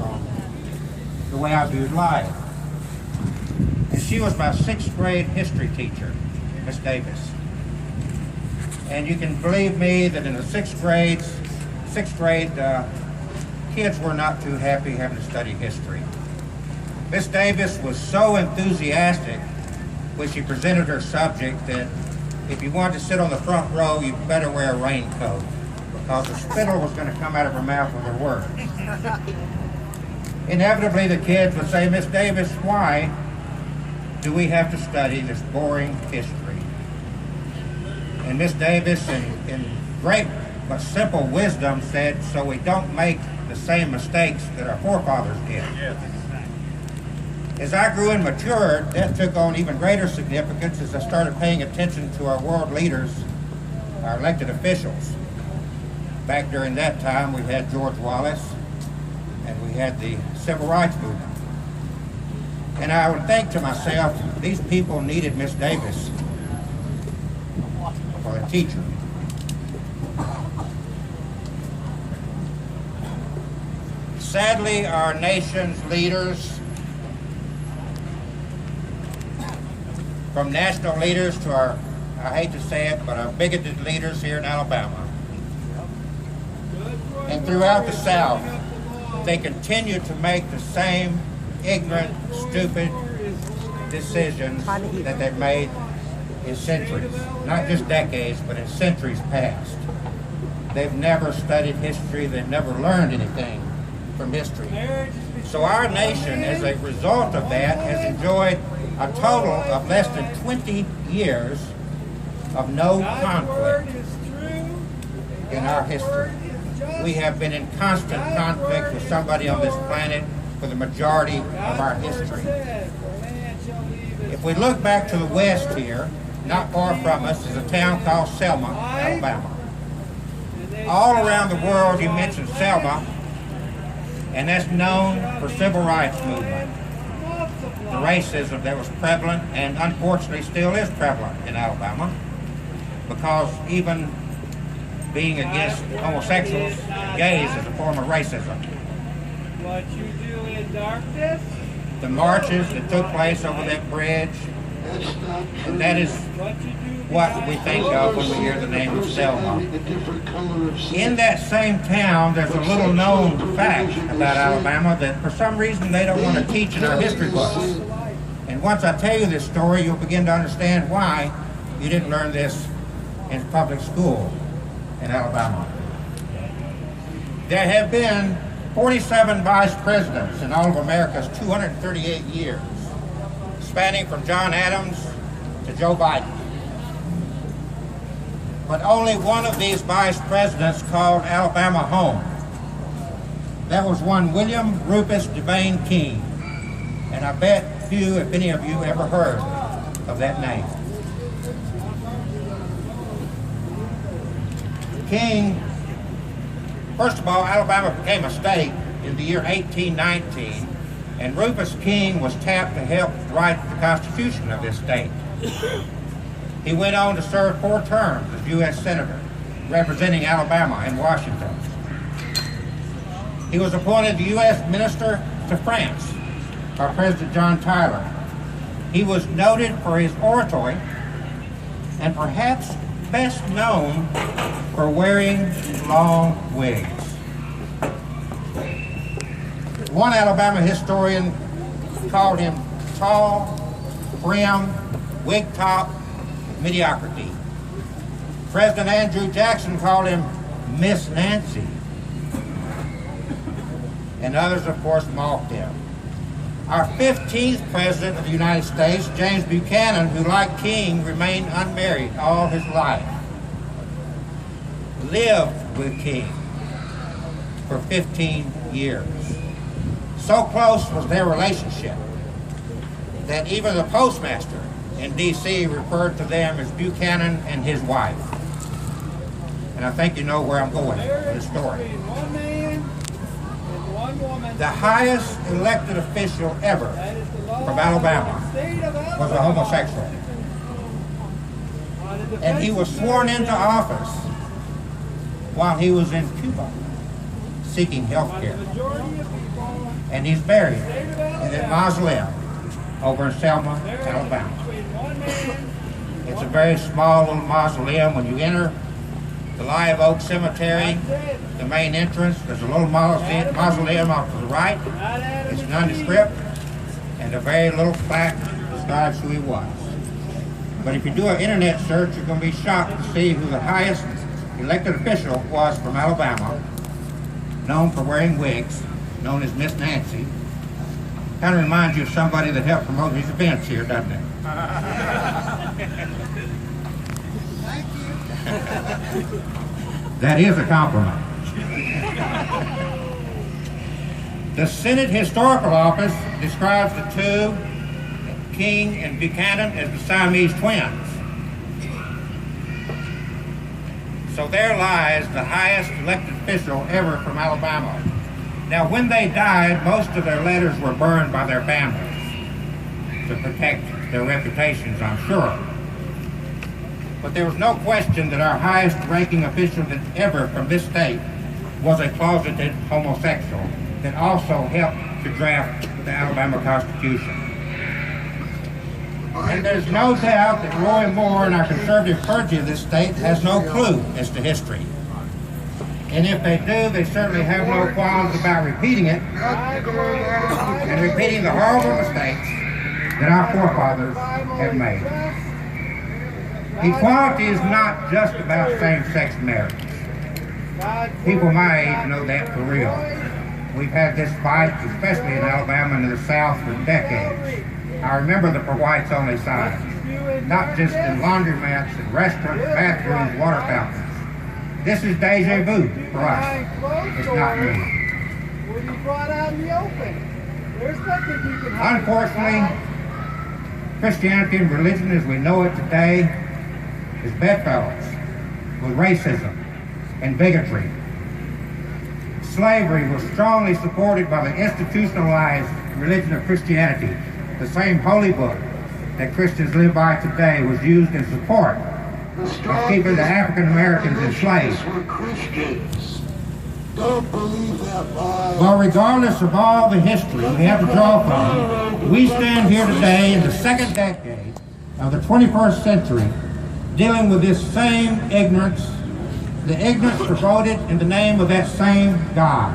on the way I viewed life. And she was my 6th grade history teacher, Miss Davis. And you can believe me that in the 6th grade, kids were not too happy having to study history. Miss Davis was so enthusiastic when she presented her subject that if you wanted to sit on the front row, you better wear a raincoat, because the spittle was going to come out of her mouth with her words. Inevitably, the kids would say, "Miss Davis, why do we have to study this boring history?" And Miss Davis, in great but simple wisdom, said, "So we don't make the same mistakes that our forefathers did." As I grew and matured, that took on even greater significance as I started paying attention to our world leaders, our elected officials. Back during that time, we had George Wallace, and we had the Civil Rights Movement. And I would think to myself, these people needed Miss Davis for a teacher. Sadly, our nation's leaders, from national leaders to our, I hate to say it, but our bigoted leaders here in Alabama, and throughout the South, they continue to make the same ignorant, stupid decisions that they've made in centuries, not just decades, but in centuries past. They've never studied history, they've never learned anything from history. So our nation, as a result of that, has enjoyed a total of less than 20 years of no conflict in our history. We have been in constant conflict with somebody on this planet for the majority of our history. If we look back to the west here, not far from us is a town called Selma, Alabama. All around the world you mention Selma, and that's known for civil rights movement. The racism that was prevalent, and unfortunately still is prevalent in Alabama, because even being against homosexuals and gays is a form of racism. What you do in darkness? The marches that took place over that bridge, and that is what we think of when we hear the name of Selma. In that same town, there's a little known fact about Alabama that for some reason they don't want to teach in our history books. And once I tell you this story, you'll begin to understand why you didn't learn this in public school in Alabama. There have been 47 vice presidents in all of America's 238 years, spanning from John Adams to Joe Biden. But only one of these vice presidents called Alabama home. That was one William Rufus Devane King. And I bet few, if any of you, ever heard of that name. King, first of all, Alabama became a state in the year 1819, and Rufus King was tapped to help write the Constitution of this state. He went on to serve 4 terms as U.S. Senator, representing Alabama in Washington. He was appointed the U.S. Minister to France by President John Tyler. He was noted for his oratory, and perhaps best known for wearing long wigs. One Alabama historian called him tall, prim, wig top, mediocrity. President Andrew Jackson called him Miss Nancy. And others, of course, mocked him. Our 15th President of the United States, James Buchanan, who, like King, remained unmarried all his life, lived with King for 15 years. So close was their relationship that even the postmaster in D.C. referred to them as Buchanan and his wife. And I think you know where I'm going with this story. The highest elected official ever from Alabama was a homosexual. And he was sworn into office while he was in Cuba seeking health care. and he's buried in that mausoleum over in Selma, Alabama. It's a very small little mausoleum. When you enter the Live Oak Cemetery, the main entrance, there's a little mausoleum off to the right. It's nondescript, and a very little plaque describes who he was. But if you do an internet search, you're going to be shocked to see who the highest elected official was from Alabama, known for wearing wigs, known as Miss Nancy. Kind of reminds you of somebody that helped promote these events here, doesn't it? Thank you. That is a compliment. The Senate Historical Office describes the two, King and Buchanan, as the Siamese twins. So there lies the highest elected official ever from Alabama. Now, when they died, most of their letters were burned by their families to protect their reputations, I'm sure. But there was no question that our highest ranking official that ever from this state was a closeted homosexual that also helped to draft the Alabama Constitution. And there's no doubt that Roy Moore and our conservative clergy of this state has no clue as to history. And if they do, they certainly have no qualms about repeating it and repeating the horrible mistakes that our forefathers have made. Equality is not just about same-sex marriage. People my age know that for real. We've had this fight, especially in Alabama and in the South, for decades. I remember the for whites only sign, not just in laundromats and restaurants, bathrooms, water fountains. This is deja vu for us. It's not new. Unfortunately, Christianity and religion as we know it today is bedfellows with racism and bigotry. Slavery was strongly supported by the institutionalized religion of Christianity. The same holy book that Christians live by today was used in support of keeping the African Americans enslaved. Well, regardless of all the history we have to draw from, we stand here today in the second decade of the 21st century dealing with this same ignorance, the ignorance promoted in the name of that same God.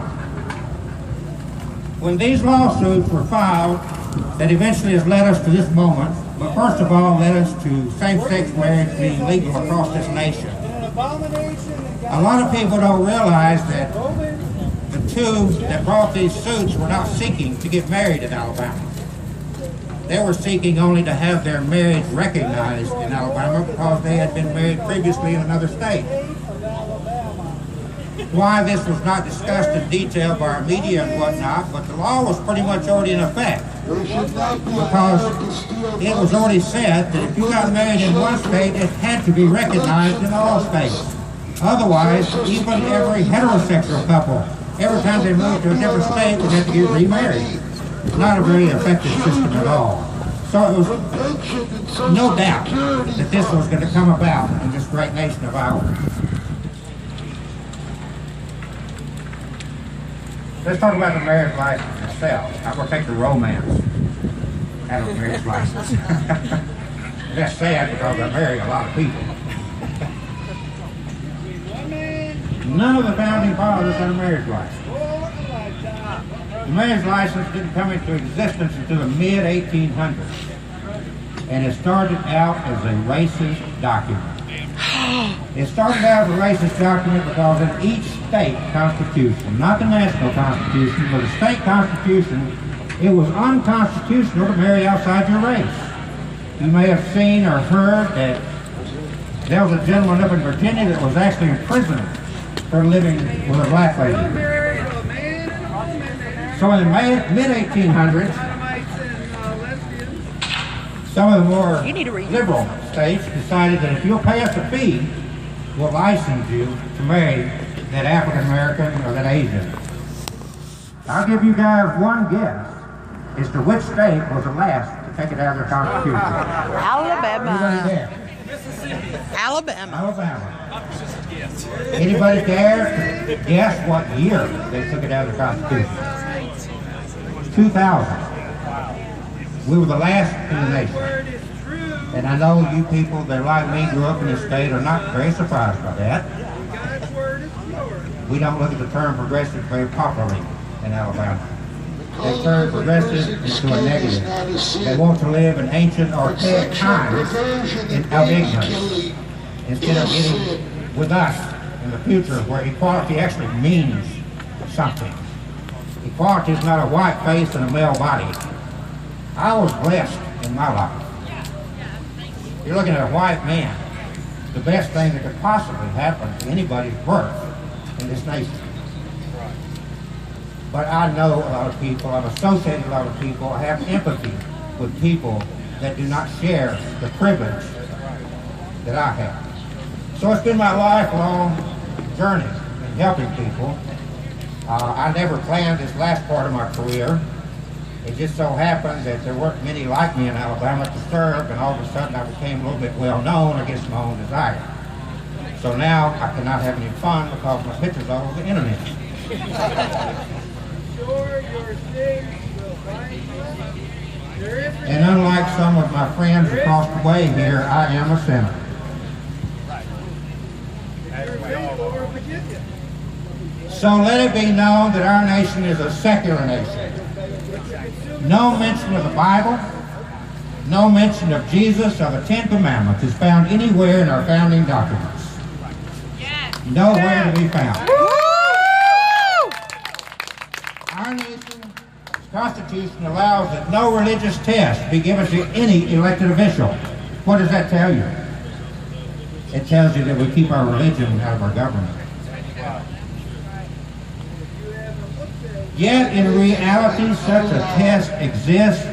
When these lawsuits were filed, that eventually has led us to this moment, but first of all led us to same-sex marriage being legal across this nation. A lot of people don't realize that the two that brought these suits were not seeking to get married in Alabama. They were seeking only to have their marriage recognized in Alabama because they had been married previously in another state. Why this was not discussed in detail by our media and whatnot, but the law was pretty much already in effect. Because it was already said that if you got married in one state, it had to be recognized in all states. Otherwise, even every heterosexual couple, every time they moved to a different state, would have to get remarried. Not a very effective system at all. So it was no doubt that this was going to come about in this great nation of ours. Let's talk about the marriage license itself. I'm going to take the romance out of the marriage license. That's sad because I marry a lot of people. None of the founding fathers had a marriage license. The marriage license didn't come into existence until the mid-1800s. And it started out as a racist document. It started out as a racist document because in each state constitution, not the national constitution, but the state constitution, it was unconstitutional to marry outside your race. You may have seen or heard that there was a gentleman up in Virginia that was actually in prison for living with a black lady. So in the mid-1800s, some of the more liberal states decided that if you'll pay us a fee, we'll license you to marry that African American or that Asian. I'll give you guys one guess as to which state was the last to take it out of their constitution. Alabama. Anybody there? Alabama. Alabama. Anybody dare to guess what year they took it out of their constitution? 2000. We were the last in the nation. Word is true. And I know you people that like me grew up in this state are not very surprised by that. God's word is pure. We don't look at the term progressive very properly in Alabama. They turn progressive into a negative. They want to live in ancient archaic times of ignorance instead of getting with us in the future where equality actually means something. Equality is not a white face and a male body. I was blessed in my life. You're looking at a white man, the best thing that could possibly happen to anybody's birth in this nation. But I know a lot of people, I've associated a lot of people, I have empathy with people that do not share the privilege that I have. So it's been my lifelong journey in helping people. I never planned this last part of my career. It just so happened that there weren't many like me in Alabama to serve, and all of a sudden I became a little bit well known against my own desire. So now I cannot have any fun because my picture's all over the internet. Sure, your sins will find you. And unlike some of my friends across the way here, I am a sinner. So let it be known that our nation is a secular nation. No mention of the Bible, no mention of Jesus or the Ten Commandments is found anywhere in our founding documents. Nowhere to be found. Our nation's Constitution allows that no religious test be given to any elected official. What does that tell you? It tells you that we keep our religion out of our government. Yet in reality, such a test exists,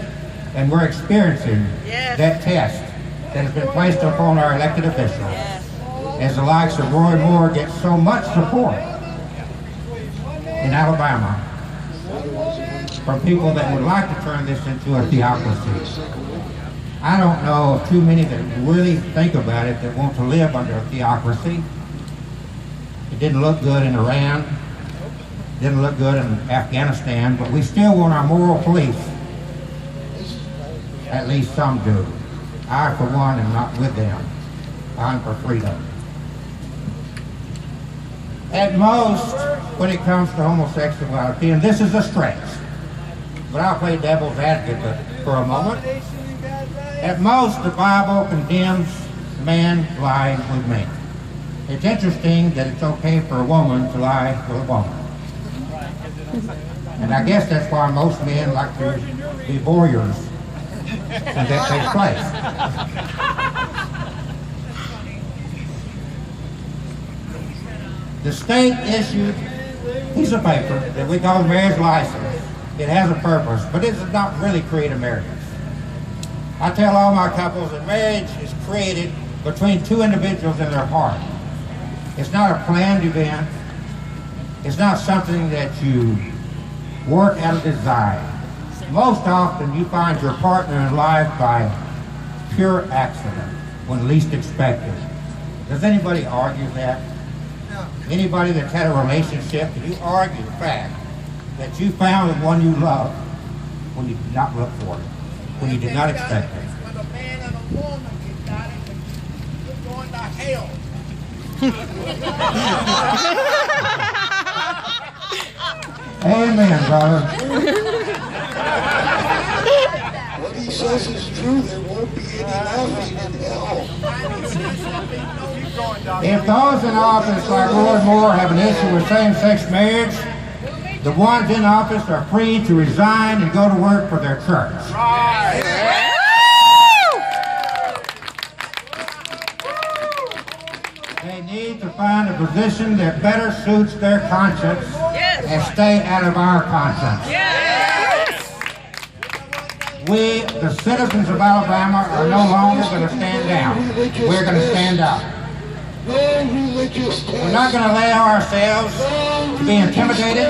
and we're experiencing that test that has been placed upon our elected officials. As the likes of Roy Moore get so much support in Alabama from people that would like to turn this into a theocracy. I don't know of too many that really think about it that want to live under a theocracy. It didn't look good in Iran, didn't look good in Afghanistan, but we still want our moral police. At least some do. I, for one, am not with them. I'm for freedom. At most, when it comes to homosexuality, and this is a stretch, but I'll play devil's advocate for a moment. At most, the Bible condemns man lying with man. It's interesting that it's okay for a woman to lie with a woman. And I guess that's why most men like to be voyeurs when that takes place. The state issued a piece of paper that we call a marriage license. It has a purpose, but it does not really create a marriage. I tell all my couples that marriage is created between two individuals in their heart. It's not a planned event. It's not something that you work out of desire. Most often you find your partner in life by pure accident, when least expected. Does anybody argue that? No. Anybody that's had a relationship, do you argue the fact that you found the one you love when you did not look for it, when you did not expect it? When a man and a woman get married, you're going to hell. Amen, brother. What he says is true. There won't be any laughing in hell. If those in office like Roy Moore have an issue with same-sex marriage, the ones in office are free to resign and go to work for their church. They need to find a position that better suits their conscience and stay out of our conscience. We, the citizens of Alabama, are no longer going to stand down. We're going to stand up. We're not going to allow ourselves to be intimidated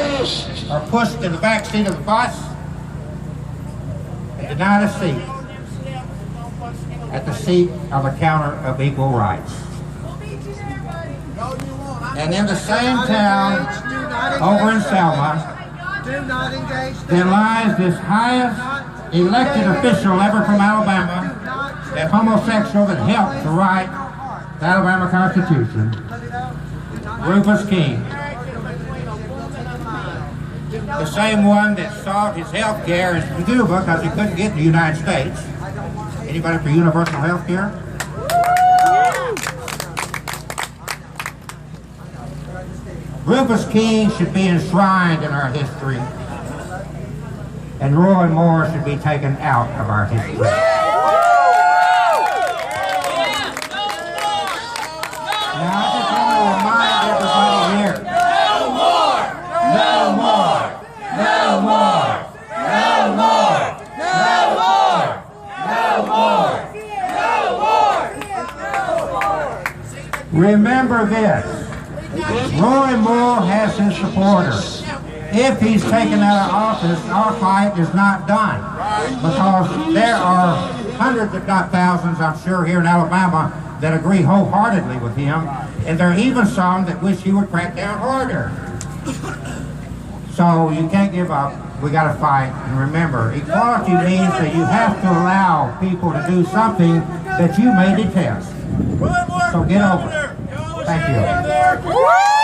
or pushed to the back seat of the bus and denied a seat at the seat of a counter of equal rights. And in the same town over in Selma, Do not engage. Then lies this highest elected official ever from Alabama, that homosexual that helped to write the Alabama Constitution, Rufus King. The same one that sought his health care in Cuba because he couldn't get in the United States. Anybody for universal health care? Rufus King should be enshrined in our history, and Roy Moore should be taken out of our history. Now I just want to remind everybody here. No more! No more! No more! No more! No more! No more! Remember this. Roy Moore has his supporters. If he's taken out of office, our fight is not done. Because there are hundreds, if not thousands, I'm sure, here in Alabama that agree wholeheartedly with him. And there are even some that wish he would crack down harder. So you can't give up. We got to fight. And remember, equality means that you have to allow people to do something that you may detest. So get over it. Thank you.